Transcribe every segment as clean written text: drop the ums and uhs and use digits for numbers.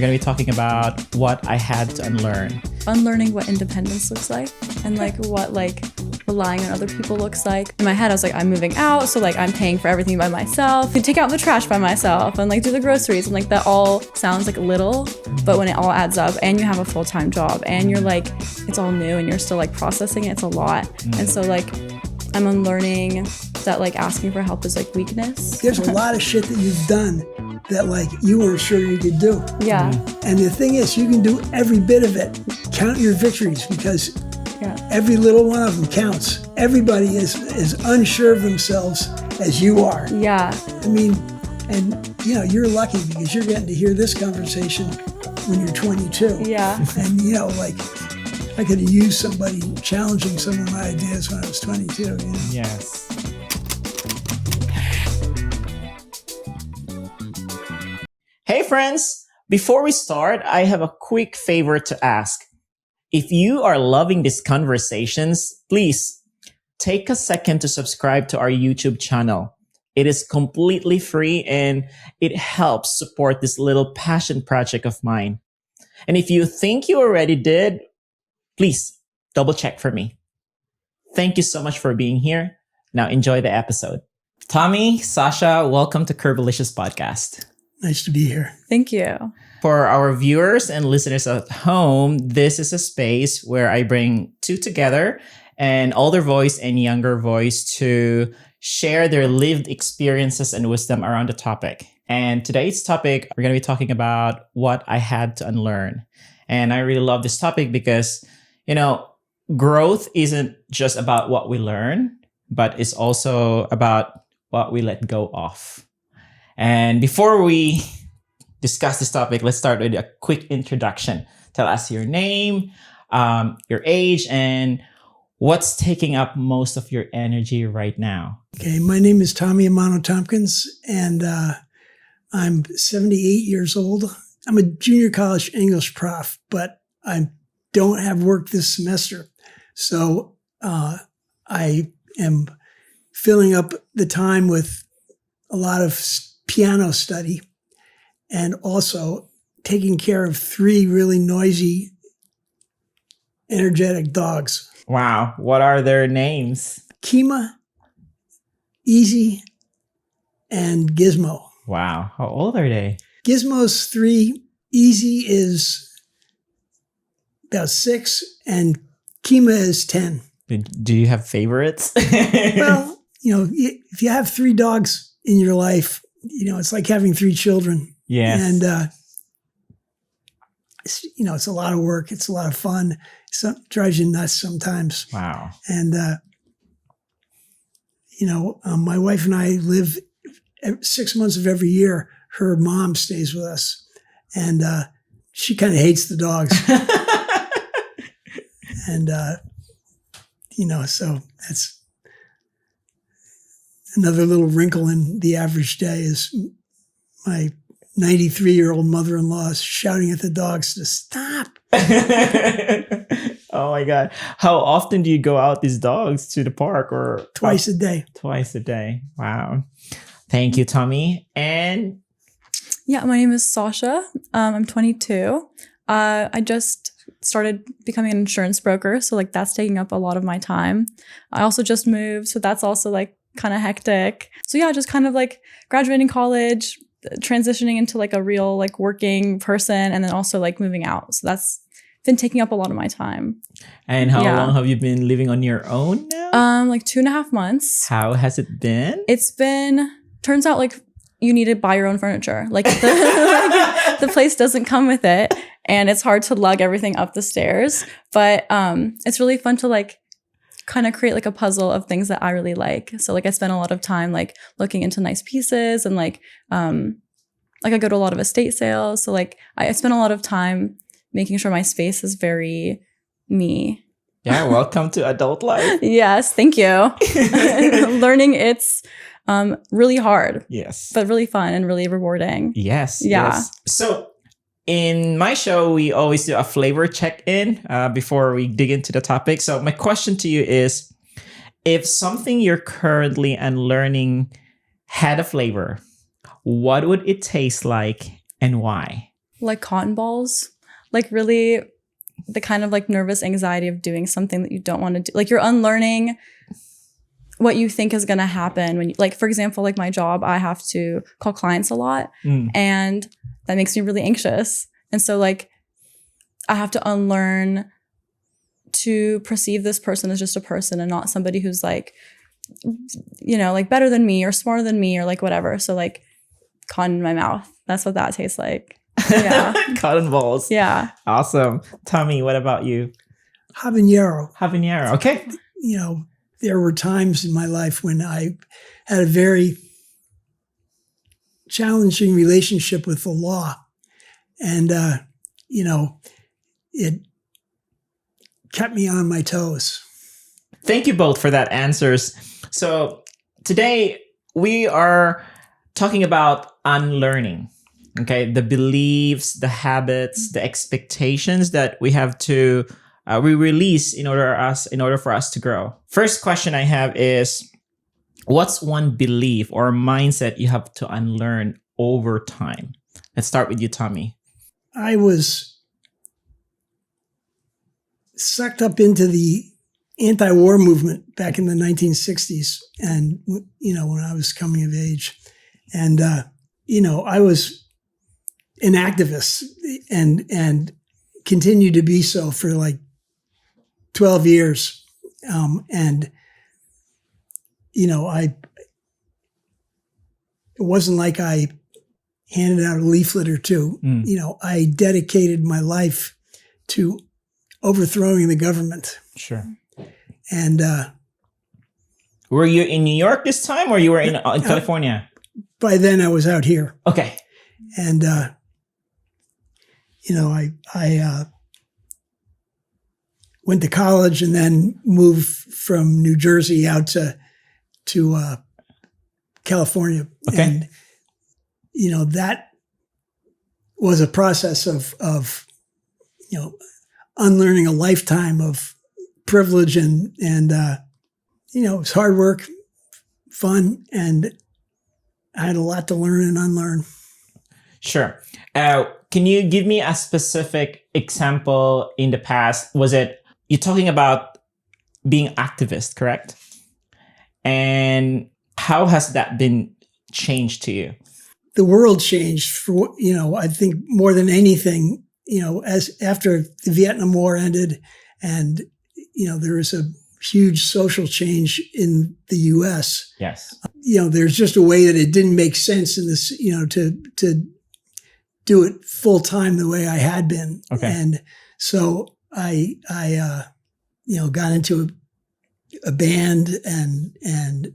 we're going to be talking about what I had to unlearn. Unlearning what independence looks like and like what like relying on other people looks like. In my head, I was like, I'm moving out, so like I'm paying for everything by myself. I take out the trash by myself and like do the groceries, and like that all sounds like little, but when it all adds up and you have a full-time job and you're like, it's all new and you're still like processing it, it's a lot. And so like I'm unlearning that like asking for help is like weakness. There's a lot of shit that you've done that like you weren't sure you could do. Yeah. And the thing is, you can do every bit of it. Count your victories, because every little one of them counts. Everybody is unsure of themselves as you are. Yeah. I mean, and you know, you're lucky because you're getting to hear this conversation when you're 22. Yeah. And you know, like I could have used somebody challenging some of my ideas when I was 22. You know? Yes. Hey friends, before we start, I have a quick favor to ask. If you are loving these conversations, please take a second to subscribe to our YouTube channel. It is completely free and it helps support this little passion project of mine. And if you think you already did, please double check for me. Thank you so much for being here. Now enjoy the episode. Tommy, Sasha, welcome to Kirbylicious Podcast. Nice to be here. Thank you. For our viewers and listeners at home, this is a space where I bring two together, an older voice and younger voice, to share their lived experiences and wisdom around the topic. And today's topic, we're going to be talking about what I had to unlearn. And I really love this topic because, you know, growth isn't just about what we learn, but it's also about what we let go of. And before we discuss this topic, let's start with a quick introduction. Tell us your name, your age, and what's taking up most of your energy right now. Okay, my name is Tommy Amano Tompkins, and I'm 78 years old. I'm a junior college English prof, but I don't have work this semester. So I am filling up the time with a lot of piano study and also taking care of 3 really noisy, energetic dogs. Wow. What are their names? Kima, Easy, and Gizmo. Wow. How old are they? Gizmo's 3, Easy is about 6, and Kima is 10. Do you have favorites? Well, you know, if you have 3 dogs in your life, you know, it's like having 3 children. Yes. And, you know, it's a lot of work. It's a lot of fun. It drives you nuts sometimes. Wow. And, you know, my wife and I live 6 months of every year. Her mom stays with us, and she kind of hates the dogs. And, you know, so that's another little wrinkle in the average day is my 93-year-old mother-in-law shouting at the dogs to stop. Oh my God. How often do you go out these dogs to the park? Or Twice a day. Twice a day. Wow. Thank you, Tommy. And Yeah, my name is Sasha. I'm 22. I just started becoming an insurance broker, so like that's taking up a lot of my time. I also just moved, so that's also like kind of hectic. So yeah, just kind of like graduating college, transitioning into like a real like working person, and then also like moving out. So that's been taking up a lot of my time. And how long have you been living on your own now? Like 2.5 months. How has it been? It's been, turns out like you need to buy your own furniture. Like the place doesn't come with it, and it's hard to lug everything up the stairs. But it's really fun to like kind of create like a puzzle of things that I really like. So like I spend a lot of time like looking into nice pieces, and like I go to a lot of estate sales. So like I spend a lot of time making sure my space is very me. Yeah, welcome to adult life. Yes, thank you. Learning it's really hard. Yes. But really fun and really rewarding. Yes. Yeah. Yes. So in my show, we always do a flavor check-in before we dig into the topic. So my question to you is, if something you're currently unlearning had a flavor, what would it taste like and why? Like cotton balls, like really the kind of like nervous anxiety of doing something that you don't want to do. Like you're unlearning what you think is going to happen when you, like, for example, like my job, I have to call clients a lot and that makes me really anxious. And so like I have to unlearn to perceive this person as just a person and not somebody who's like, you know, like better than me or smarter than me or like whatever. So like cotton in my mouth. That's what that tastes like. Yeah. Cotton balls. Yeah. Awesome. Tommy, what about you? Habanero. Habanero. Okay. You know, there were times in my life when I had a very challenging relationship with the law. And, you know, it kept me on my toes. Thank you both for that answers. So today we are talking about unlearning. Okay, the beliefs, the habits, the expectations that we have to we release in order for us to grow. First question I have is, what's one belief or mindset you have to unlearn over time? Let's start with you, Tommy. I was sucked up into the anti-war movement back in the 1960s, and you know, when I was coming of age, and you know, I was an activist and continued to be so for like 12 years. And, you know, it wasn't like I handed out a leaflet or two. You know, I dedicated my life to overthrowing the government. Sure. And were you in New York this time or you were in California? By then I was out here. Okay. And, you know, I went to college and then moved from New Jersey out to California. Okay. And, you know, that was a process of, you know, unlearning a lifetime of privilege and you know, it was hard work, fun, and I had a lot to learn and unlearn. Sure. Can you give me a specific example in the past? Was it, you're talking about being activist, correct? And how has that been changed to you? The world changed for, you know, I think more than anything, you know, as after the Vietnam War ended and, you know, there was a huge social change in the US. Yes. You know, there's just a way that it didn't make sense in this, you know, to do it full time the way I had been. Okay. And so I you know, got into a band and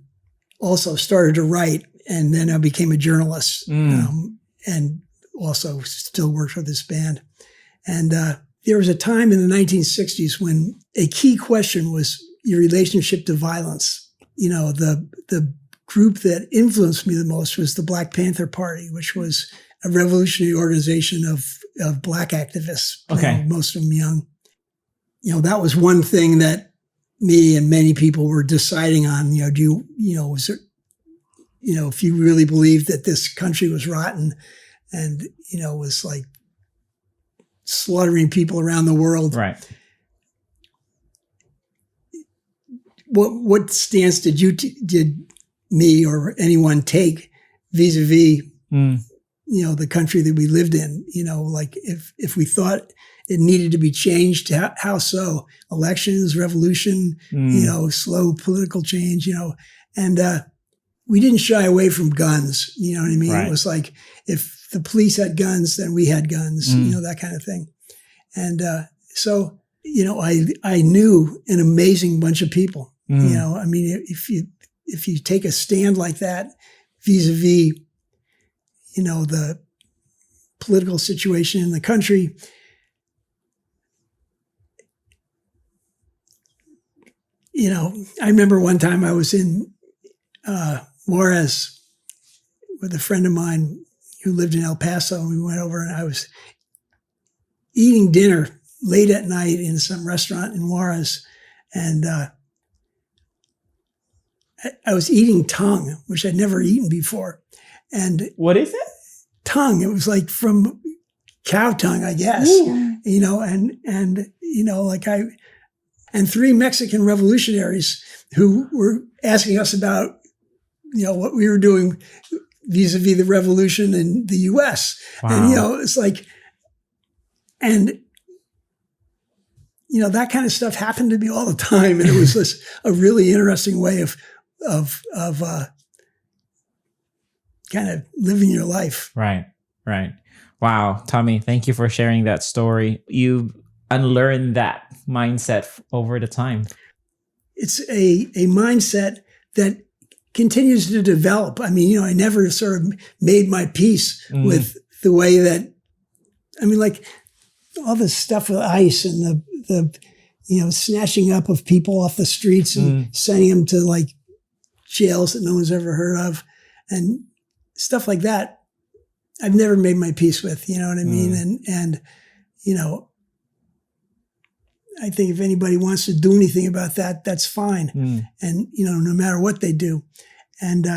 also started to write. And then I became a journalist and also still worked with this band. And there was a time in the 1960s when a key question was your relationship to violence. You know, the group that influenced me the most was the Black Panther Party, which was a revolutionary organization of Black activists, okay. You know, most of them young. You know, that was one thing that me and many people were deciding on. You know, was there, you know, if you really believed that this country was rotten and, you know, was like slaughtering people around the world. Right. What stance did me or anyone take vis-a-vis, you know, the country that we lived in? You know, like if we thought it needed to be changed, how so? Elections, revolution, you know, slow political change, you know, and we didn't shy away from guns. You know what I mean? Right. It was like, if the police had guns, then we had guns, you know, that kind of thing. And so, you know, I knew an amazing bunch of people. You know, I mean, if you take a stand like that vis-a-vis, you know, the political situation in the country, you know, I remember one time I was in Juarez with a friend of mine who lived in El Paso, and we went over and I was eating dinner late at night in some restaurant in Juarez, and I was eating tongue, which I'd never eaten before. And what is it? Tongue. It was like from cow tongue, I guess, you know, and, you know, like and 3 Mexican revolutionaries who were asking us about, you know, what we were doing vis-a-vis the revolution in the US. Wow. And, you know, it's like, and, you know, that kind of stuff happened to me all the time. And it was just a really interesting way of kind of living your life. Right. Wow. Tommy, thank you for sharing that story. You unlearned that mindset over the time. It's a mindset that continues to develop. I mean, you know, I never sort of made my peace with the way that, I mean, like all this stuff with ICE and the you know, snatching up of people off the streets and sending them to like jails that no one's ever heard of and stuff like that. I've never made my peace with, you know what I mean? And, you know, I think if anybody wants to do anything about that, that's fine. And, you know, no matter what they do. And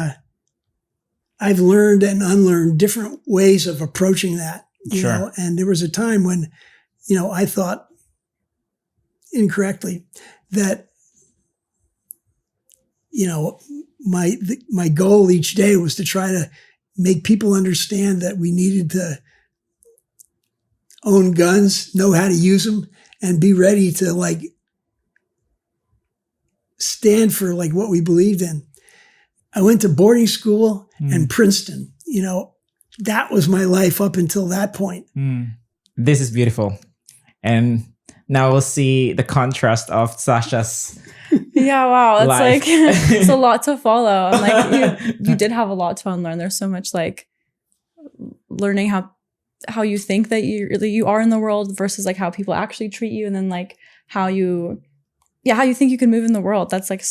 I've learned and unlearned different ways of approaching that, you know, and there was a time when, you know, I thought incorrectly that, you know, my goal each day was to try to make people understand that we needed to own guns, know how to use them, and be ready to like stand for like what we believed in. I went to boarding school and Princeton. You know, that was my life up until that point. This is beautiful. And now we'll see the contrast of Sasha's Yeah, wow. It's life. like, it's a lot to follow. I'm like, you did have a lot to unlearn. There's so much like learning how you think that you are in the world versus like how people actually treat you. And then like how you think you can move in the world. That's like,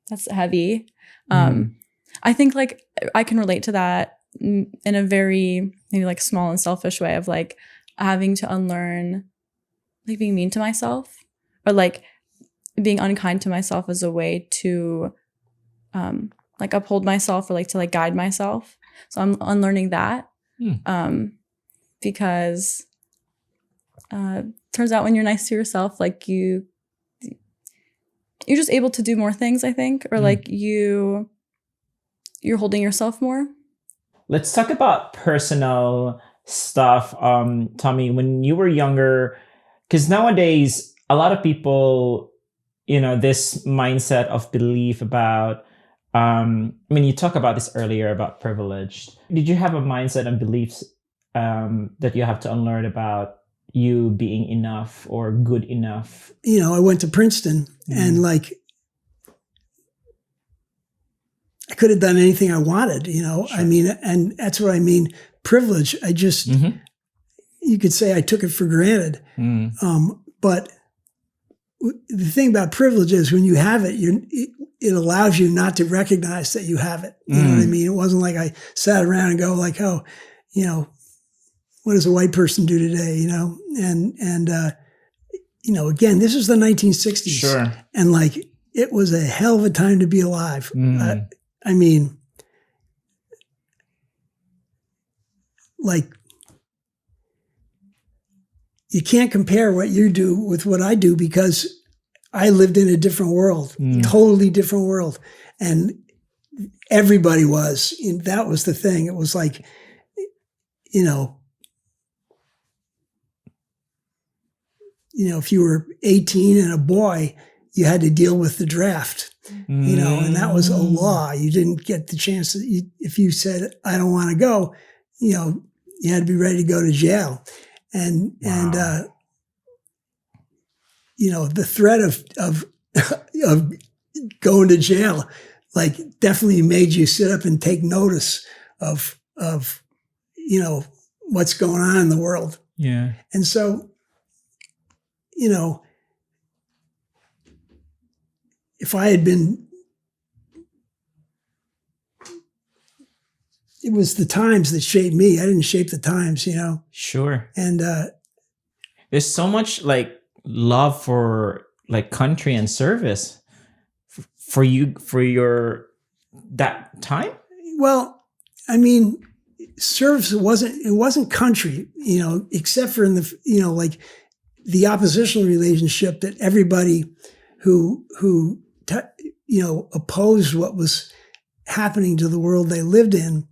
that's heavy. I think like I can relate to that in a very maybe like small and selfish way of like having to unlearn like being mean to myself or like being unkind to myself as a way to like uphold myself or like to like guide myself. So I'm unlearning that because turns out when you're nice to yourself, like you're just able to do more things, I think, or like you're holding yourself more. Let's talk about personal stuff. Tommy, when you were younger, because nowadays a lot of people, you know, this mindset of belief about, I mean, you talked about this earlier about privilege. Did you have a mindset and beliefs that you have to unlearn about you being enough or good enough? You know, I went to Princeton and like, I could have done anything I wanted, you know, I mean, and that's what I mean. Privilege. I just, you could say I took it for granted. But the thing about privilege is when you have it, it allows you not to recognize that you have it. You know what I mean? It wasn't like I sat around and go like, oh, you know, what does a white person do today? You know, and you know, again, this was the 1960s, and like it was a hell of a time to be alive. I mean, like you can't compare what you do with what I do because I lived in a different world, totally different world. And everybody was, and that was the thing. It was like, you know, if you were 18 and a boy, you had to deal with the draft, you know, and that was a law. You didn't get the chance to, if you said, I don't want to go, you know, you had to be ready to go to jail. And you know, the threat of going to jail, like definitely made you sit up and take notice of, you know, what's going on in the world. Yeah. And so, you know, if I had been, it was the times that shaped me. I didn't shape the times, you know? Sure. And there's so much like love for like country and service for your that time. Well, I mean, service wasn't country, except for in the, like the oppositional relationship that everybody who opposed what was happening to the world they lived in,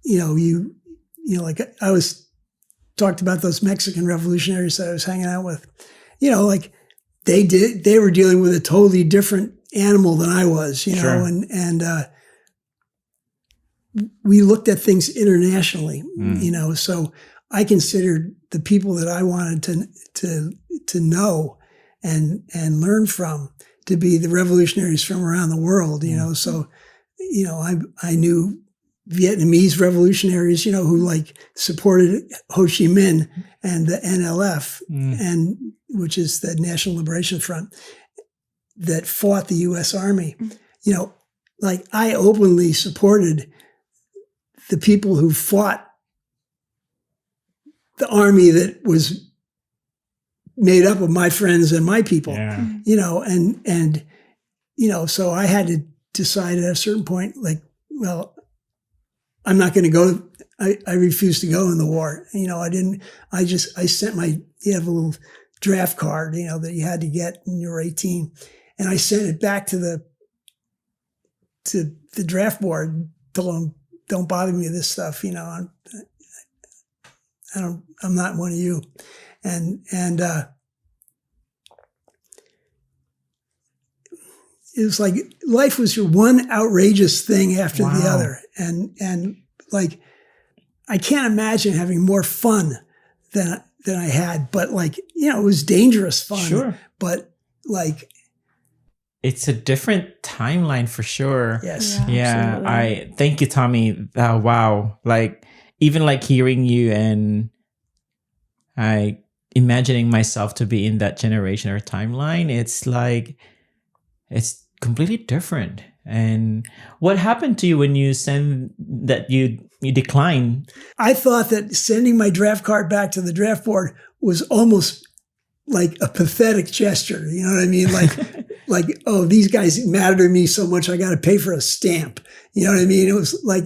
like I was talked about those Mexican revolutionaries that I was hanging out with, like they were dealing with a totally different animal than I was, Sure. and we looked at things internationally, so I considered the people that I wanted to know and learn from to be the revolutionaries from around the world, so, I knew Vietnamese revolutionaries, who like supported Ho Chi Minh and the NLF, and which is the National Liberation Front that fought the U.S. Army. Like I openly supported the people who fought the army that was made up of my friends and my people, and so I had to decide at a certain point, like, well, I'm not going to go. I refused to go in the war. I sent you have a little draft card, that you had to get when you were 18. And I sent it back to the draft board, told them, don't bother me with this stuff. I'm not one of you. And it was like life was your one outrageous thing after the other. And like, I can't imagine having more fun than I had, but like, it was dangerous fun, Sure. But like, it's a different timeline for sure. Yes. Yeah. Absolutely. I thank you, Tommy. Wow. Like even like hearing you and I imagining myself to be in that generation or timeline, it's like, it's completely different. And what happened to you when you send that you decline? I thought that sending my draft card back to the draft board was almost like a pathetic gesture. You know what I mean? Like, oh, these guys matter to me so much, I got to pay for a stamp. You know what I mean? It was like,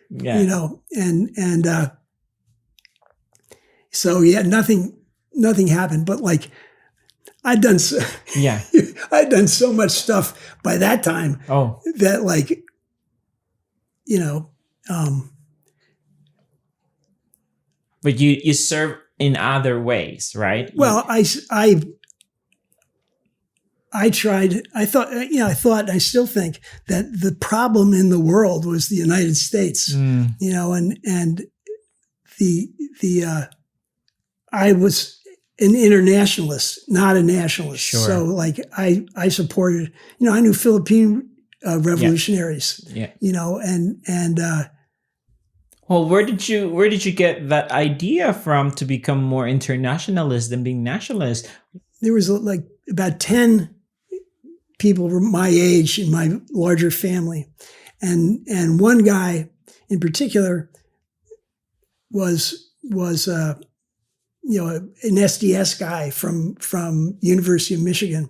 and so yeah, nothing happened. But like, I'd done so much stuff by that time. Oh, that like, but you serve in other ways, right? Well, I tried. I thought, and I still think that the problem in the world was the United States. And I was an internationalist, not a nationalist. Sure. So like I supported. I knew Philippine revolutionaries. Yeah. And well, where did you get that idea from to become more internationalist than being nationalist? There was like about 10 people were my age in my larger family. And one guy in particular was an SDS guy from University of Michigan.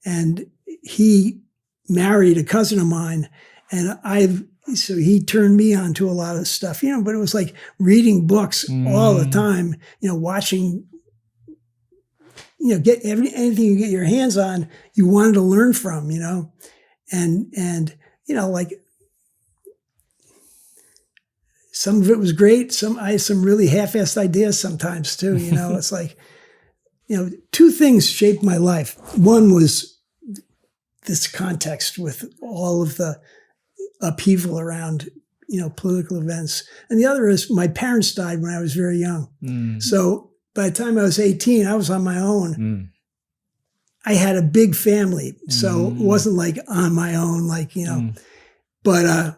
And he married a cousin of mine. And so he turned me on to a lot of stuff, but it was like reading books all the time, watching, get anything you get your hands on, you wanted to learn from, and like some of it was great. I had some really half-assed ideas sometimes too, it's like, two things shaped my life. One was this context with all of the upheaval around, political events. And the other is my parents died when I was very young. So by the time I was 18, I was on my own. I had a big family. So it wasn't like on my own, but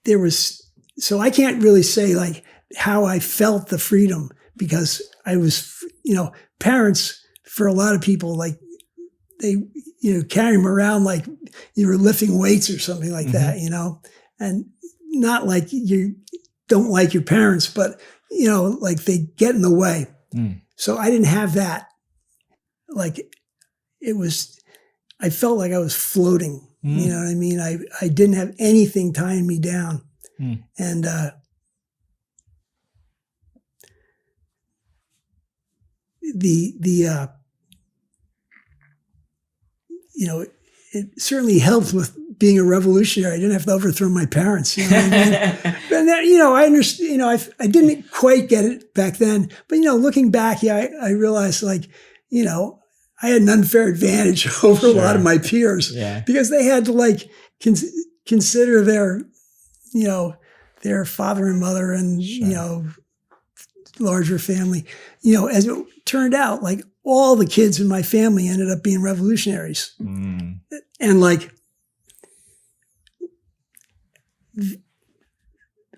there was, so I can't really say like how I felt the freedom because I was, parents for a lot of people, like they, carry them around like you were lifting weights or something like that, and not like you don't like your parents, but, like they get in the way. So I didn't have that. Like I felt like I was floating, you know what I mean? I didn't have anything tying me down. And it certainly helped with being a revolutionary. I didn't have to overthrow my parents. You know what I mean? And that, I understand. I didn't quite get it back then, but looking back, I realized I had an unfair advantage over a lot of my peers because they had to consider their father and mother and larger family. As it turned out, all the kids in my family ended up being revolutionaries. And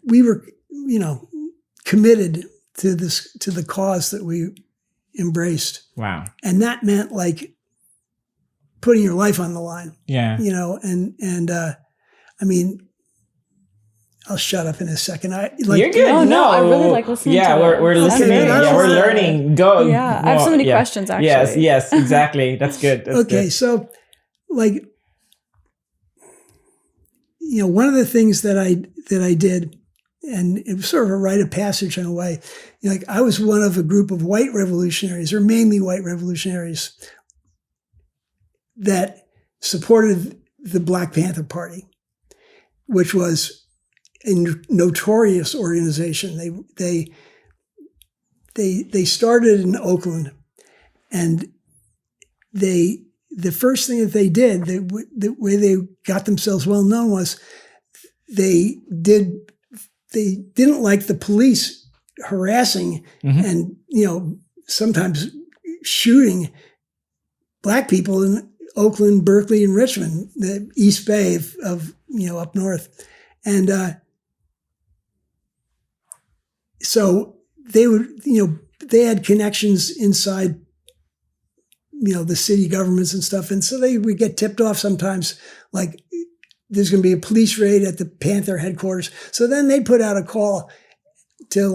we were, committed to the cause that we embraced. Wow. And that meant putting your life on the line. Yeah. I'll shut up in a second. You're good. No, I really like listening to it. We're listening. Okay, We're learning. Go. Yeah, I have so many questions, actually. Yes, exactly. That's good. That's okay, good. So, one of the things that I did, and it was sort of a rite of passage in a way, I was one of a group of white revolutionaries, or mainly white revolutionaries, that supported the Black Panther Party, which was a notorious organization. They started in Oakland, and the first thing that they did, the way they got themselves well known was they didn't like the police harassing and sometimes shooting Black people in Oakland, Berkeley, and Richmond, the East Bay of up north, and so they had connections inside, the city governments and stuff. And so they would get tipped off sometimes, there's going to be a police raid at the Panther headquarters. So then they put out a call to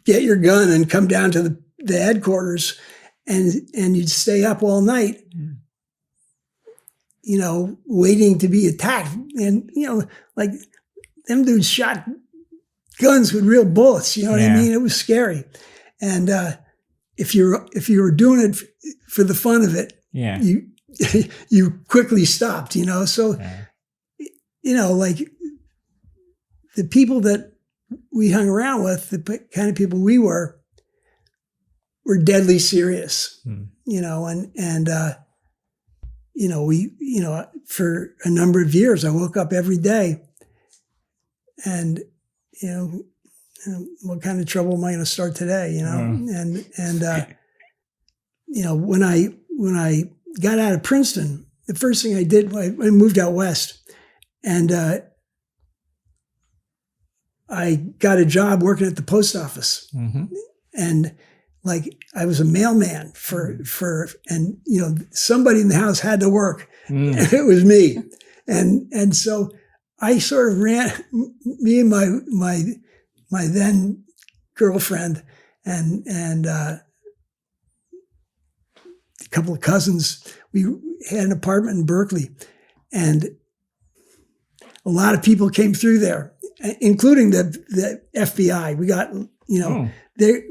get your gun and come down to the headquarters, and you'd stay up all night, waiting to be attacked. And, them dudes shot guns with real bullets. You know what I mean? It was scary. And if you were doing it for the fun of it, you quickly stopped. So the people that we hung around with, the kind of people we were deadly serious. We for a number of years, I woke up every day, and what kind of trouble am I going to start today? When I got out of Princeton, the first thing I did, I moved out west, and I got a job working at the post office, and I was a mailman for somebody in the house had to work, and it was me, and so I sort of ran, me and my then girlfriend and a couple of cousins, we had an apartment in Berkeley, and a lot of people came through there, including the FBI. We got, they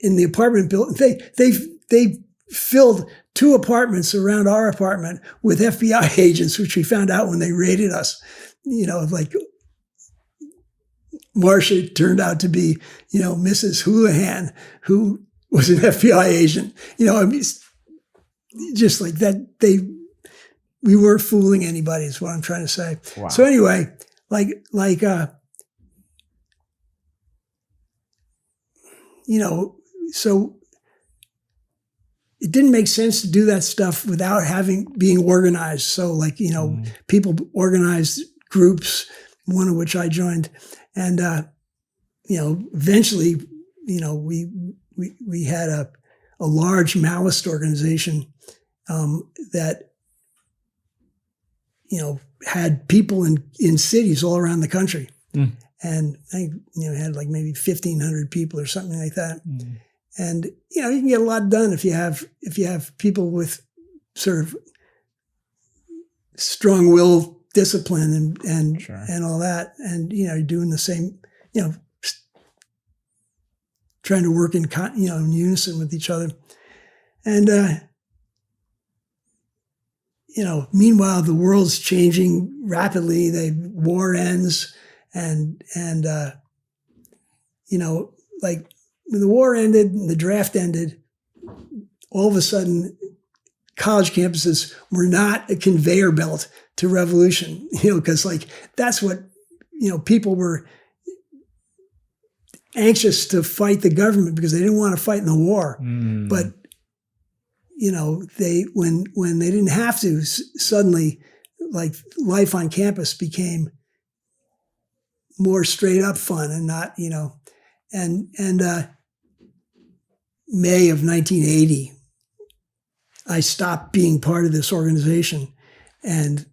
in the apartment building, they filled 2 apartments around our apartment with FBI agents, which we found out when they raided us. Marcia turned out to be, Mrs. Houlihan, who was an FBI agent. Just like that, we weren't fooling anybody, is what I'm trying to say. Wow. So anyway, so it didn't make sense to do that stuff without being organized. So people organized groups, one of which I joined. And, eventually, we had a large Maoist organization that, had people in cities all around the country. And I had maybe 1,500 people or something like that. And, you can get a lot done if you have people with sort of strong will, discipline and all that. And, you're doing the same, trying to work in in unison with each other. And meanwhile, the world's changing rapidly. The war ends, and like when the war ended and the draft ended, all of a sudden, college campuses were not a conveyor belt to revolution. Because like that's what people were anxious to fight the government because they didn't want to fight in the war, but. They when they didn't have to, suddenly, like life on campus became more straight up fun and not, and May of 1980, I stopped being part of this organization and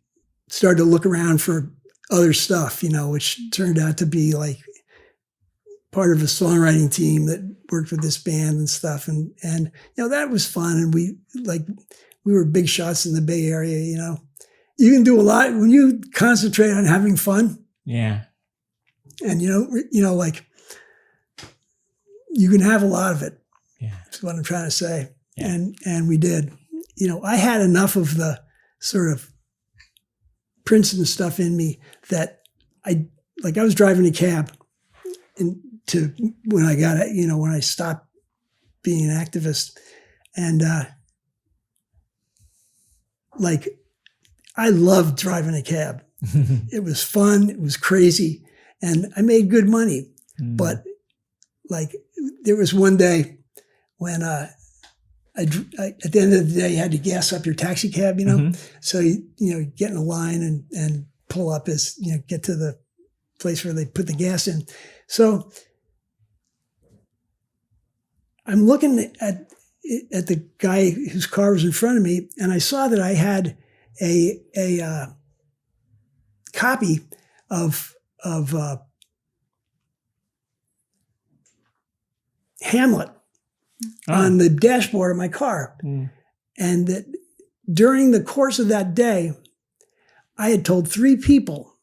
started to look around for other stuff, which turned out to be like part of a songwriting team that worked with this band and stuff. And that was fun. And we were big shots in the Bay Area, You can do a lot when you concentrate on having fun. Yeah. And, like you can have a lot of it. Yeah. That's what I'm trying to say. Yeah. And we did. I had enough of the sort of Princeton stuff in me that I was driving a cab when I got it, when I stopped being an activist. And I loved driving a cab. It was fun. It was crazy. And I made good money. But there was one day when I at the end of the day, you had to gas up your taxi cab, So, you get in a line and pull up as, get to the place where they put the gas in. So I'm looking at the guy whose car was in front of me, and I saw that I had a copy of Hamlet on the dashboard of my car. And that during the course of that day, I had told 3 people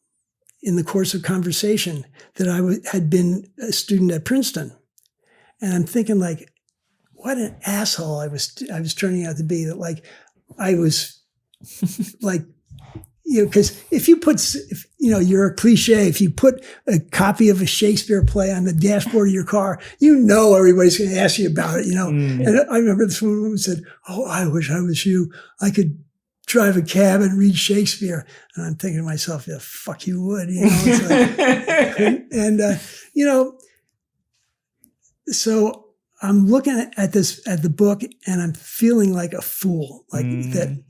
in the course of conversation that I had been a student at Princeton. And I'm thinking what an asshole I was turning out to be, that I was because if you're a cliche, if you put a copy of a Shakespeare play on the dashboard of your car, everybody's going to ask you about it, And I remember this woman said, "Oh, I wish I was you. I could drive a cab and read Shakespeare." And I'm thinking to myself, "Yeah, fuck you would," So I'm looking at the book, and I'm feeling like a fool, that,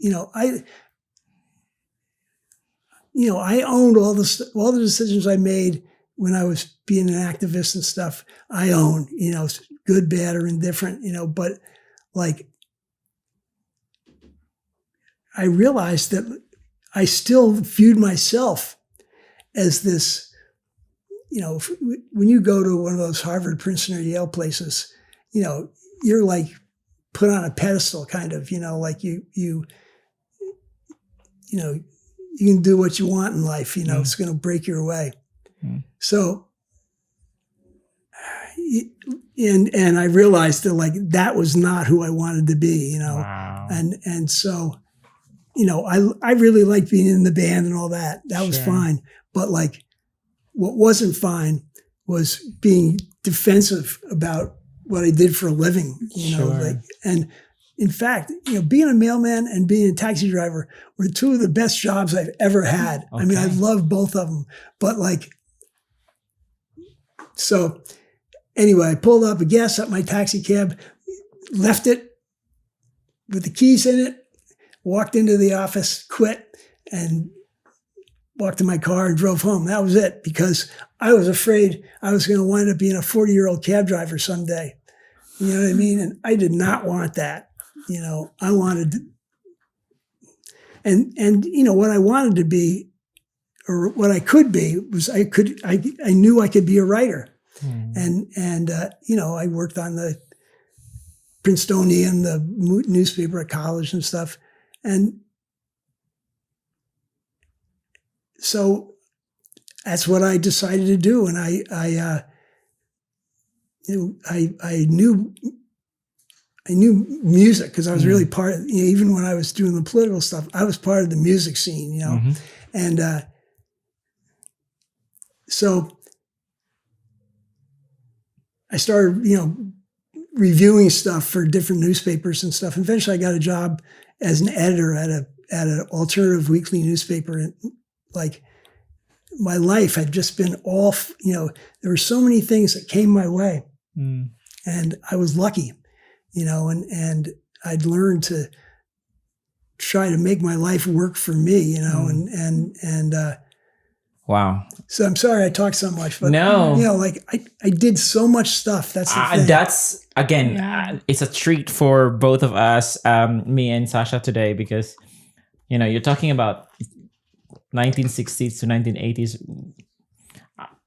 I owned all the decisions I made when I was being an activist and stuff. I own, good, bad, or indifferent, but I realized that I still viewed myself as this, when you go to one of those Harvard, Princeton, or Yale places, you're put on a pedestal, kind of, you can do what you want in life, it's going to break your way. So, and I realized that that was not who I wanted to be, Wow. And so, I really liked being in the band and all that. That was fine. But what wasn't fine was being defensive about what I did for a living, and in fact, being a mailman and being a taxi driver were 2 of the best jobs I've ever had. Okay. I mean, I love both of them, but so anyway, I pulled up, gassed up my taxi cab, left it with the keys in it, walked into the office, quit, and walked to my car and drove home. That was it, because I was afraid I was going to wind up being a 40-year-old cab driver someday. You know what I mean? And I did not want that. I wanted, and what I wanted to be, or what I could be, was I knew I could be a writer. And I worked on the Princetonian, the newspaper at college and stuff. And so that's what I decided to do. And I I knew music because I was really part of, even when I was doing the political stuff, I was part of the music scene, and so I started, reviewing stuff for different newspapers and stuff. Eventually, I got a job as an editor at an alternative weekly newspaper, and like my life had just been all, there were so many things that came my way, and I was lucky. And I'd learned to try to make my life work for me, and wow. So I'm sorry I talk so much, but no, I did so much stuff. That's the thing. That's again, it's a treat for both of us, me and Sasha today, because you're talking about 1960s to 1980s.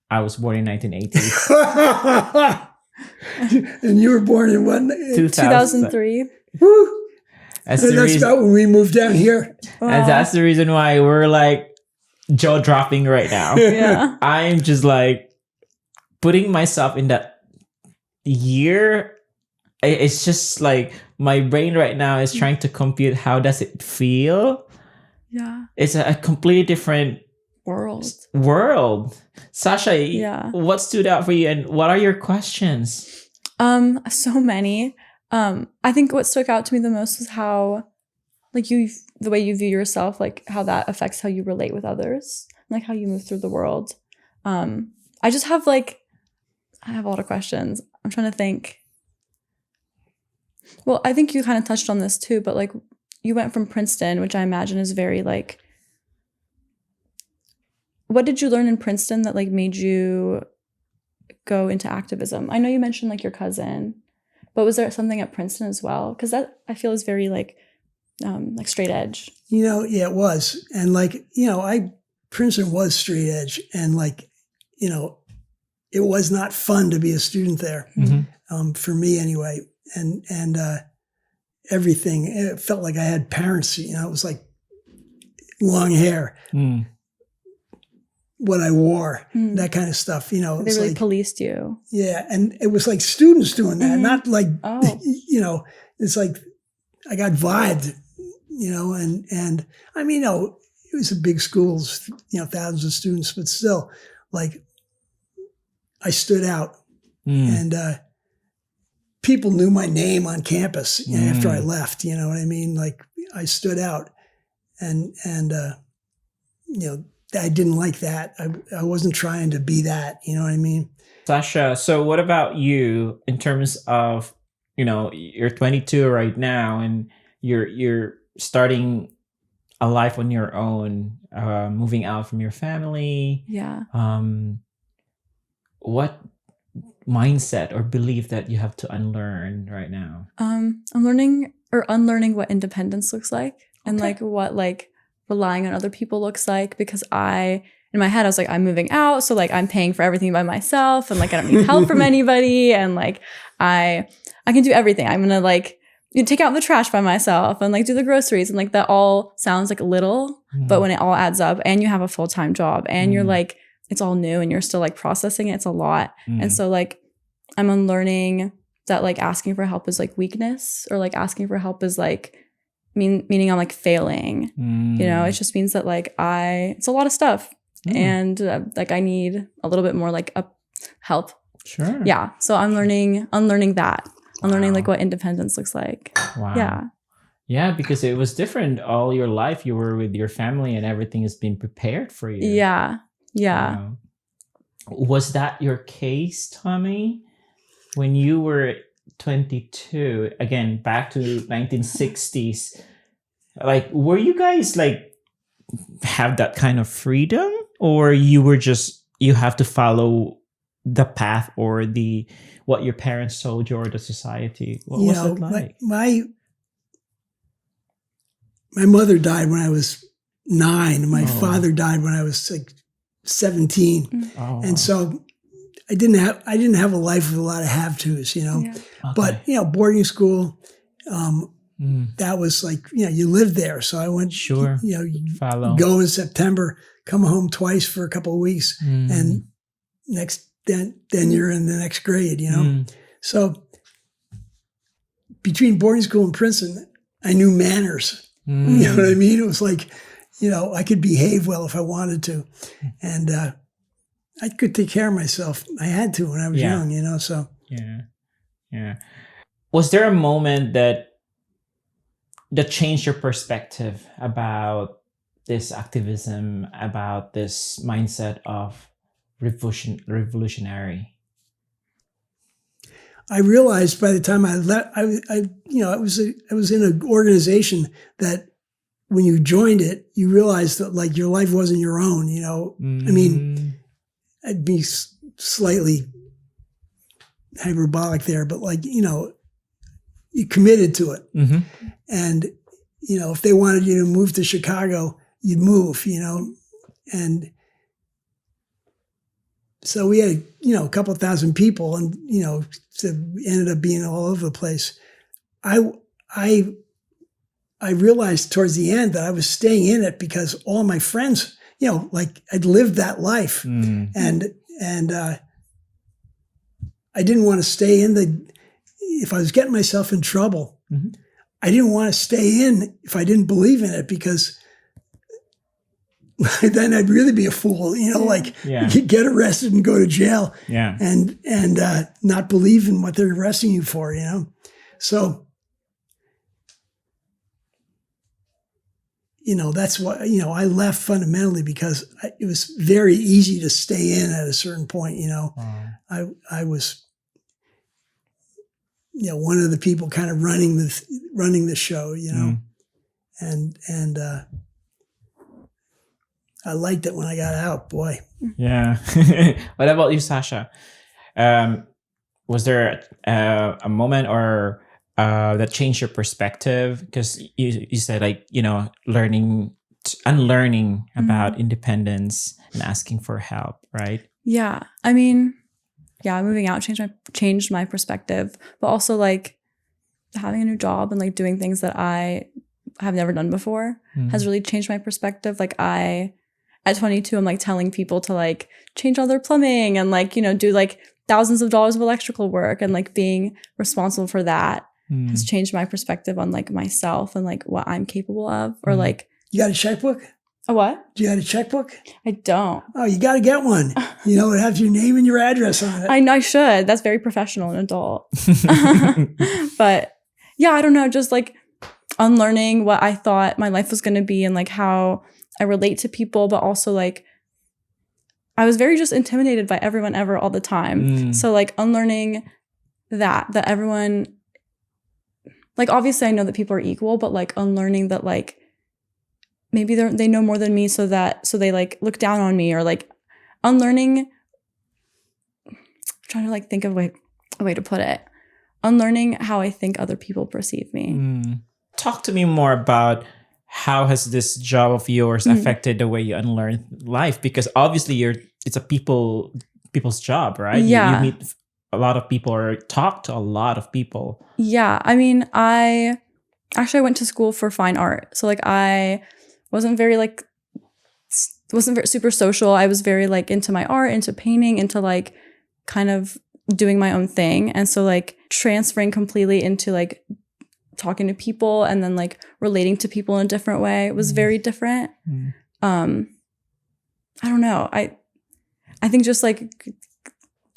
I was born in 1980. And you were born in what? 2003. Woo! That's about when we moved down here. Wow. And that's the reason why we're like jaw dropping right now. Yeah. I'm just like putting myself in that year. It's just like my brain right now is trying to compute how does it feel. Yeah. It's a completely different world. Sasha, what stood out for you and what are your questions? So many. I think what stuck out to me the most was how, like, the way you view yourself, like how that affects how you relate with others, like how you move through the world. I just have I have a lot of questions. I'm trying to think. Well, I think you kind of touched on this too, but like you went from Princeton, which I imagine is very like, what did you learn in Princeton that like made you go into activism? I know you mentioned like your cousin, but was there something at Princeton as well? Because that I feel is very like straight edge. Yeah, it was. And Princeton was straight edge, and it was not fun to be a student there, for me anyway. And everything, it felt like I had parents, it was like long hair, what I wore, that kind of stuff, They really policed you. Yeah. And it was like students doing that, not like, it's like I got vibed, and I mean, it was a big schools, thousands of students, but still like I stood out and, people knew my name on campus after I left, you know what I mean? Like I stood out and I didn't like that. I wasn't trying to be that, you know what I mean? Sasha, so what about you in terms of, you're 22 right now and you're starting a life on your own, moving out from your family. Yeah. What mindset or belief that you have to unlearn right now? I'm unlearning what independence looks like and like what like relying on other people looks like, because in my head I was like, I'm moving out, so like I'm paying for everything by myself and like I don't need help from anybody, and like I can do everything. I'm gonna like take out the trash by myself and like do the groceries, and like that all sounds like little, but when it all adds up and you have a full-time job and you're like, it's all new and you're still like processing it, it's a lot. And so like I'm unlearning that like asking for help is like weakness, or like asking for help is like meaning I'm like failing. It just means that like it's a lot of stuff and like I need a little bit more like help. Sure. Yeah. So I'm unlearning that. I'm learning like what independence looks like. Wow. Yeah. Yeah, because it was different all your life. You were with your family and everything has been prepared for you. Yeah. Yeah. Was that your case, Tommy? When you were 22, again, back to 1960s, like, were you guys like have that kind of freedom, or you were just, you have to follow the path or what your parents told you or the society? What was it like? My mother died when I was 9. My father died when I was like 17. And so I didn't have a life with a lot of have-tos, but, boarding school, that was like, you lived there. So I went, go in September, come home twice for a couple of weeks. And next then you're in the next grade, you know? So between boarding school and Princeton, I knew manners. You know what I mean? It was like, you know, I could behave well if I wanted to. And I could take care of myself. I had to when I was young, you know, so. Yeah. Was there a moment that changed your perspective about this activism, about this mindset of revolutionary? I realized by the time I left, I was in an organization that when you joined it, you realized that like your life wasn't your own, you know. I mean, I'd be slightly hyperbolic there, but like, you know, you committed to it. And, you know, if they wanted you to move to Chicago, you'd move, you know. And so we had, you know, a couple thousand people, and, you know, so ended up being all over the place. I realized towards the end that I was staying in it because all my friends, you know, like I'd lived that life, and I didn't want to stay in if I was getting myself in trouble, I didn't want to stay in if I didn't believe in it, because then I'd really be a fool, you know, like get arrested and go to jail and not believe in what they're arresting you for, you know? So, you know, that's why, you know, I left fundamentally because it was very easy to stay in at a certain point, you know. I was, you know, one of the people kind of running the show, you know, and I liked it when I got out, boy. Yeah. What about you, Sasha? Was there a moment or that changed your perspective? Because you said, like, you know, unlearning about independence and asking for help, right? Yeah. I mean, moving out changed my perspective, but also like having a new job and like doing things that I have never done before has really changed my perspective. Like at 22, I'm like telling people to like change all their plumbing and like, you know, do like thousands of dollars of electrical work, and like being responsible for that has changed my perspective on like myself and like what I'm capable of. Or like, you got a checkbook? A what? Do you have a checkbook? I don't. Oh, you got to get one. You know, it has your name and your address on it. I know I should. That's very professional and adult. But yeah, I don't know. Just like unlearning what I thought my life was going to be and like how I relate to people, but also like I was very just intimidated by everyone ever all the time. So like unlearning that everyone, like obviously I know that people are equal, but like unlearning that like maybe they know more than me, so they like look down on me, or like unlearning, I'm trying to like think of a way to put it, unlearning how I think other people perceive me. Talk to me more about how has this job of yours affected the way you unlearn life? Because obviously it's a people's job, right? Yeah. You meet a lot of people or talk to a lot of people. Yeah. I mean, I went to school for fine art. So like I wasn't very super social. I was very like into my art, into painting, into like kind of doing my own thing. And so like transferring completely into like talking to people and then like relating to people in a different way was very different. I don't know. I think just like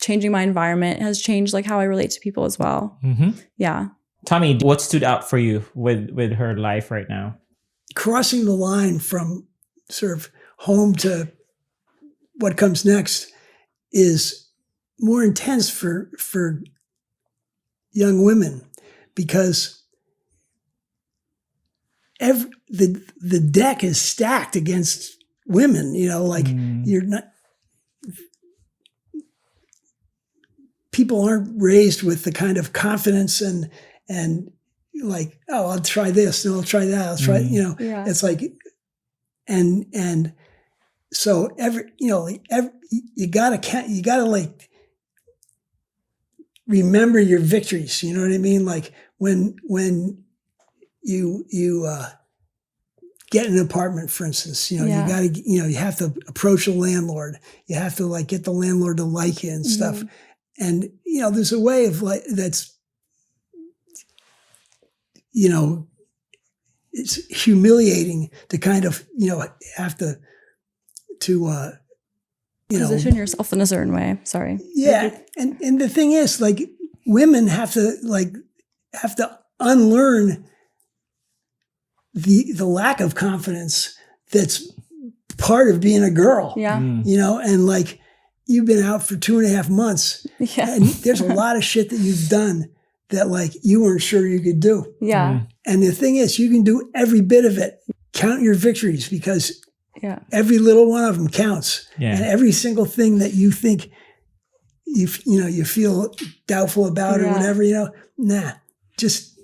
changing my environment has changed like how I relate to people as well. Yeah. Tommy, what stood out for you with her life right now? Crossing the line from sort of home to what comes next is more intense for young women, because the deck is stacked against women, you know, like you're not, people aren't raised with the kind of confidence and like, oh, I'll try this, and I'll try that, I'll try, you know, it's like, and so you gotta like remember your victories. You know what I mean? Like when you get an apartment, for instance. You got to, you have to approach a landlord. You have to like get the landlord to like you and stuff. And, there's a way of like, that's, it's humiliating to kind of, have to position yourself in a certain way. Sorry. Yeah. And the thing is, like, women have to unlearn the lack of confidence that's part of being a girl. Yeah. And like, you've been out for 2.5 months. Yeah. And there's a lot of shit that you've done that like you weren't sure you could do. Yeah. And the thing is, you can do every bit of it. Count your victories, because every little one of them counts. Yeah. And every single thing that you think you feel doubtful about or whatever, just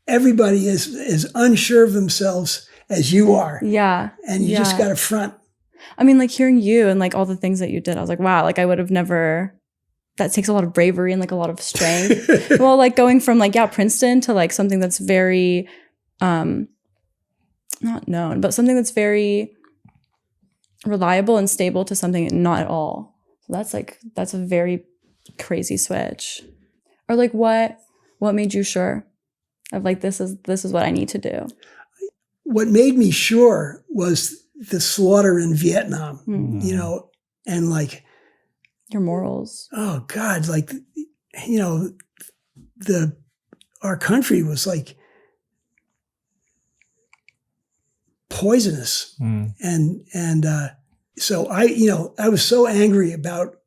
everybody is unsure of themselves as you are. Yeah. And you just got to front. I mean, like hearing you and like all the things that you did, I was like, wow, like I would have never, that takes a lot of bravery and like a lot of strength. Well, like going from like, Princeton to like something that's very, not known, but something that's very reliable and stable to something not at all. So that's a very crazy switch. Or like what made you sure of like, this is what I need to do? What made me sure was the slaughter in Vietnam, and like your morals. Oh God. Like, our country was like poisonous. And so I was so angry about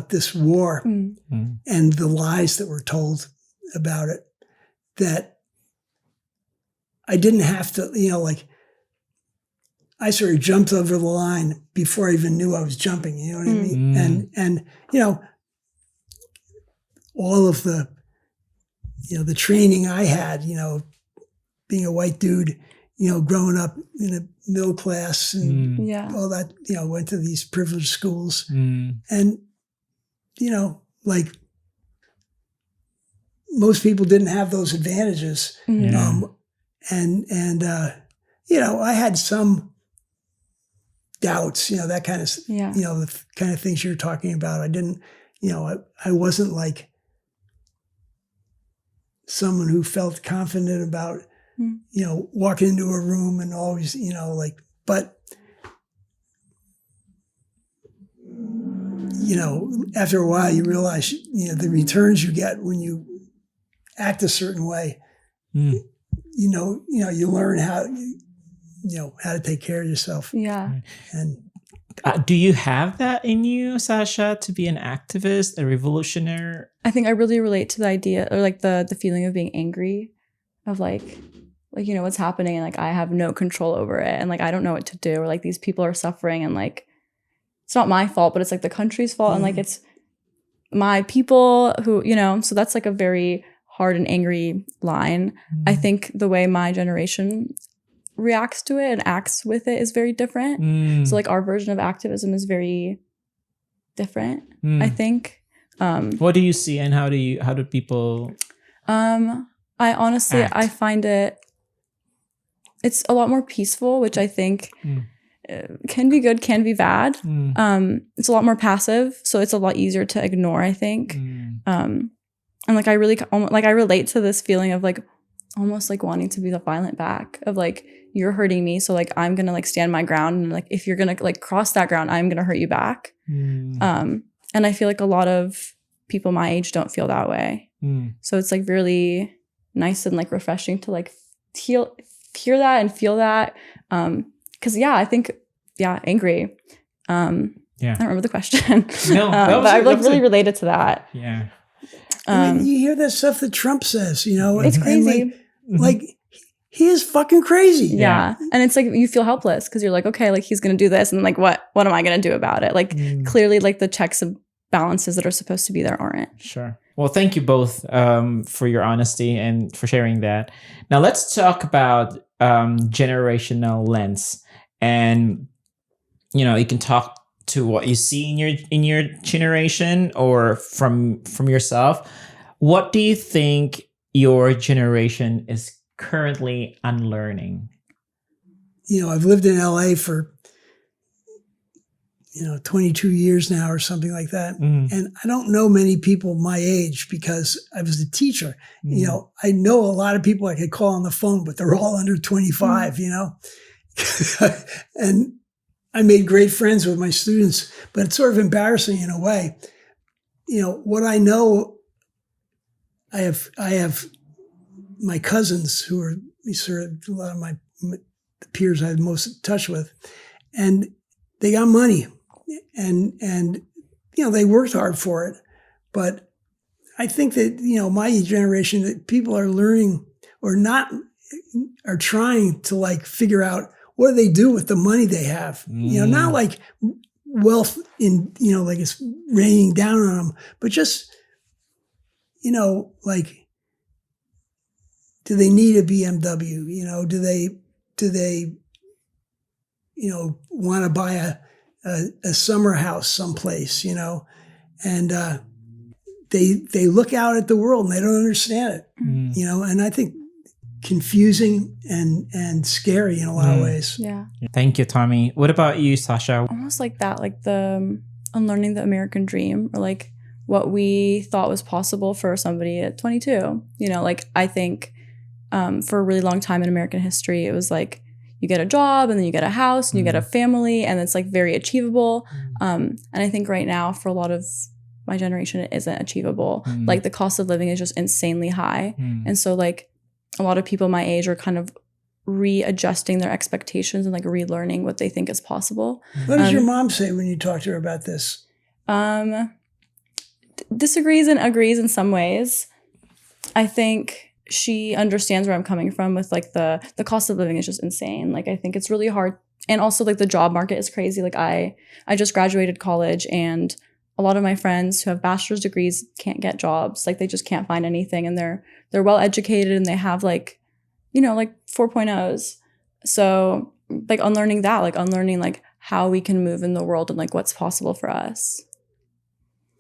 this war and the lies that were told about it that I didn't have to, I sort of jumped over the line before I even knew I was jumping, you know what I mean? And all of the, the training I had, being a white dude, growing up in a middle class and all that, went to these privileged schools. And, like most people didn't have those advantages. I had some doubts, that kind of, the kind of things you're talking about. I didn't, I wasn't like someone who felt confident about, walking into a room and always, but, after a while you realize, the returns you get when you act a certain way, you learn how, how to take care of yourself. Yeah. And do you have that in you, Sasha, to be an activist, a revolutionary? I think I really relate to the idea or like the feeling of being angry of like, what's happening and like I have no control over it and like I don't know what to do or like these people are suffering and like it's not my fault, but it's like the country's fault and like it's my people who, so that's like a very hard and angry line. I think the way my generation reacts to it and acts with it is very different. So like our version of activism is very different, I think. What do you see and how do people I honestly act? I find it's a lot more peaceful, which I think can be good, can be bad. It's a lot more passive, so it's a lot easier to ignore, I think. And like I really like I relate to this feeling of like almost like wanting to be the violent back of like you're hurting me, so like I'm gonna like stand my ground and like if you're gonna like cross that ground, I'm gonna hurt you back. And I feel like a lot of people my age don't feel that way. So it's like really nice and like refreshing to like hear that and feel that. Because I think angry. I don't remember the question. No, but I like really related to that. Yeah. I mean, you hear that stuff that Trump says, it's crazy. Like he is fucking crazy. Yeah. And it's like you feel helpless because you're like, okay, like he's gonna do this, and like what am I gonna do about it? Like clearly, like the checks and balances that are supposed to be there aren't. Sure. Well, thank you both for your honesty and for sharing that. Now let's talk about generational lens, and you can talk to what you see in your generation or from yourself. What do you think your generation is currently unlearning? I've lived in LA for 22 years now or something like that. And I don't know many people my age because I was a teacher. I know a lot of people I could call on the phone, but they're all under 25, and I made great friends with my students, but it's sort of embarrassing in a way. What I know, I have my cousins who are sort of a lot of my peers I had most in touch with, and they got money. And they worked hard for it. But I think that, my generation, that people are learning or are trying to like figure out what do they do with the money they have. Not like wealth in, like it's raining down on them, but just, like, do they need a BMW? Do they want to buy a summer house someplace, and they look out at the world and they don't understand it, and I think confusing and scary in a lot of ways. Yeah. Thank you, Tommy. What about you, Sasha? Almost like that, like the unlearning the American dream, or like what we thought was possible for somebody at 22. Like I think for a really long time in American history, it was like, you get a job and then you get a house and you get a family, and it's like very achievable. And I think right now for a lot of my generation, it isn't achievable. Like the cost of living is just insanely high. And so like a lot of people my age are kind of readjusting their expectations and like relearning what they think is possible. What does your mom say when you talk to her about this? Disagrees and agrees in some ways. I think she understands where I'm coming from with like the cost of living is just insane. Like I think it's really hard. And also like the job market is crazy. Like I just graduated college, and a lot of my friends who have bachelor's degrees can't get jobs. Like they just can't find anything, and they're well educated and they have like, like 4.0s. So like unlearning that, like unlearning like how we can move in the world and like what's possible for us.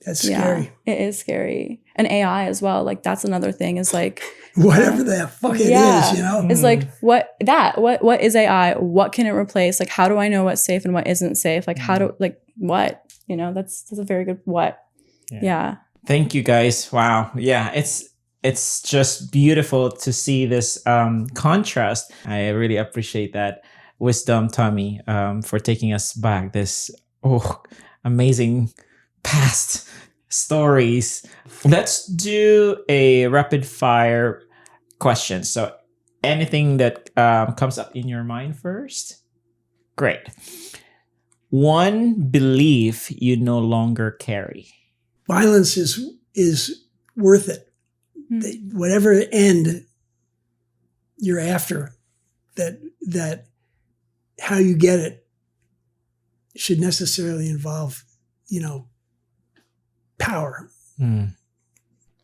That's scary. Yeah, it is scary. And AI as well. Like that's another thing is like whatever the fuck it is, It's like what is AI? What can it replace? Like how do I know what's safe and what isn't safe? Like how do like what? That's a very good what. Yeah. Thank you guys. Wow. Yeah, it's just beautiful to see this contrast. I really appreciate that wisdom, Tommy, for taking us back this amazing past stories. Let's do a rapid fire question. So anything that comes up in your mind first? Great. One belief you no longer carry. Violence is worth it. Whatever end you're after, that how you get it should necessarily involve, power,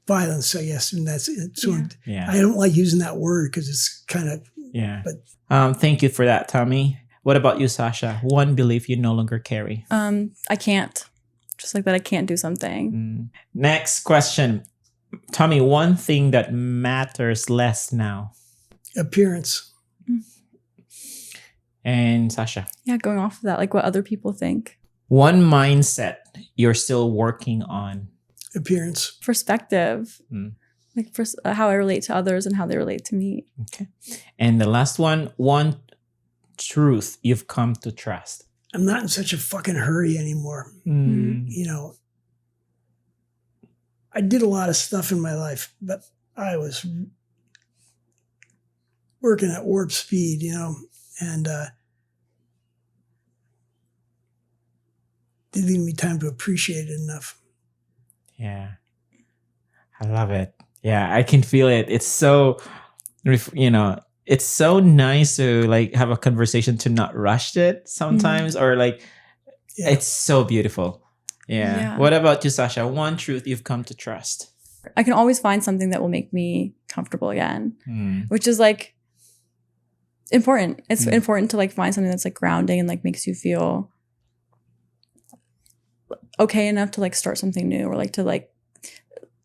violence, I guess. And that's it. So I don't like using that word because it's kind of, but thank you for that, Tommy. What about you, Sasha? One belief you no longer carry. I can't. Just like that, I can't do something. Next question. Tommy, one thing that matters less now. Appearance. And Sasha? Yeah, going off of that, like what other people think. One mindset you're still working on. Appearance. Perspective. Like how I relate to others and how they relate to me. Okay. And the last one truth you've come to trust. I'm not in such a fucking hurry anymore. I did a lot of stuff in my life, but I was working at warp speed, and didn't give me time to appreciate it enough. Yeah. I love it. Yeah, I can feel it. It's so, it's so nice to like have a conversation to not rush it sometimes, or like, it's so beautiful. Yeah. What about you, Sasha? One truth you've come to trust. I can always find something that will make me comfortable again, which is like important. It's important to like find something that's like grounding and like makes you feel okay enough to like start something new, or like to like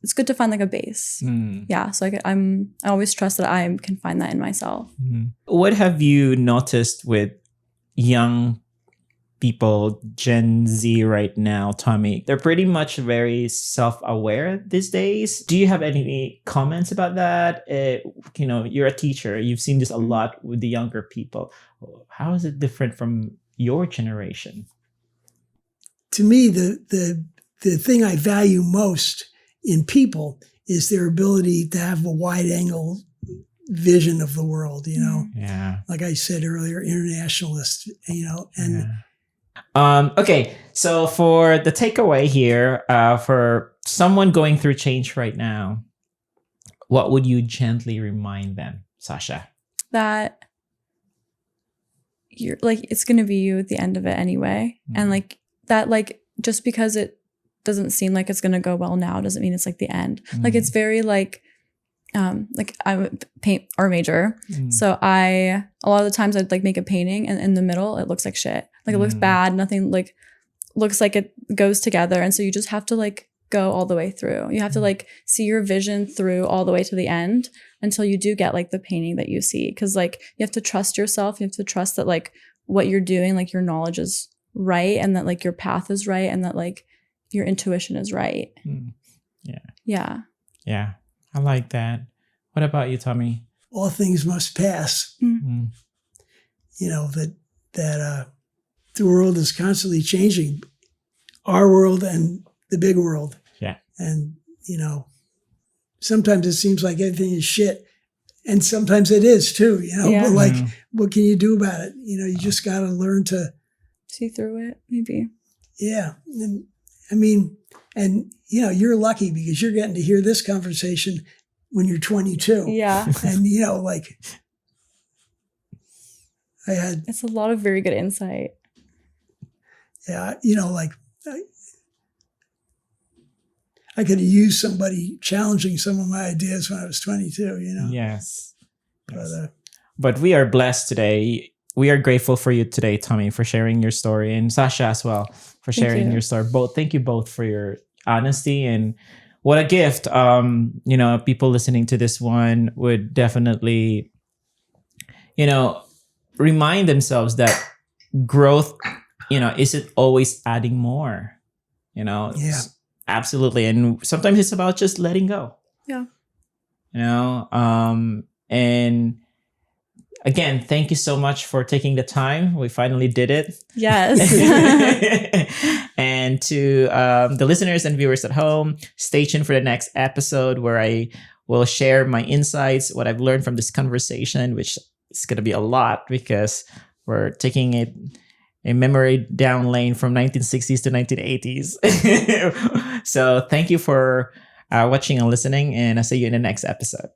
it's good to find like a base. Yeah. So I always trust that I can find that in myself. What have you noticed with young people, Gen Z right now, Tommy? They're pretty much very self-aware these days. Do you have any comments about that? You're a teacher. You've seen this a lot with the younger people. How is it different from your generation? To me, the thing I value most in people is their ability to have a wide angle vision of the world, Yeah. Like I said earlier, internationalist, and yeah. Okay, so for the takeaway here, for someone going through change right now, what would you gently remind them, Sasha? That you're like, it's going to be you at the end of it anyway. And like that, like, just because it doesn't seem like it's going to go well now doesn't mean it's like the end. Like it's very like I'm a paint art major. So a lot of the times I'd like make a painting and in the middle, it looks like shit. Like it looks bad. Nothing like looks like it goes together. And so you just have to like go all the way through. You have to like see your vision through all the way to the end until you do get like the painting that you see. Cause like you have to trust yourself. You have to trust that like what you're doing, like your knowledge is right. And that like your path is right. And that like your intuition is right. Yeah. Yeah. I like that. What about you, Tommy? All things must pass. That the world is constantly changing, our world and the big world. Yeah. And, sometimes it seems like everything is shit. And sometimes it is too, but like, what can you do about it? You just got to learn to see through it, maybe. Yeah. And I mean, and, you're lucky because you're getting to hear this conversation when you're 22. Yeah. And, like it's a lot of very good insight. Yeah. Like I could have used somebody challenging some of my ideas when I was 22, Yes. But we are blessed today. We are grateful for you today, Tommy, for sharing your story, and Sasha as well for sharing your story. Thank you both for your honesty, and what a gift. People listening to this one would definitely, remind themselves that growth, isn't always adding more, Yeah. Absolutely. And sometimes it's about just letting go. Yeah. And again, thank you so much for taking the time. We finally did it. Yes. And to the listeners and viewers at home, stay tuned for the next episode where I will share my insights, what I've learned from this conversation, which is going to be a lot because we're taking a memory down lane from 1960s to 1980s. So thank you for watching and listening, and I'll see you in the next episode.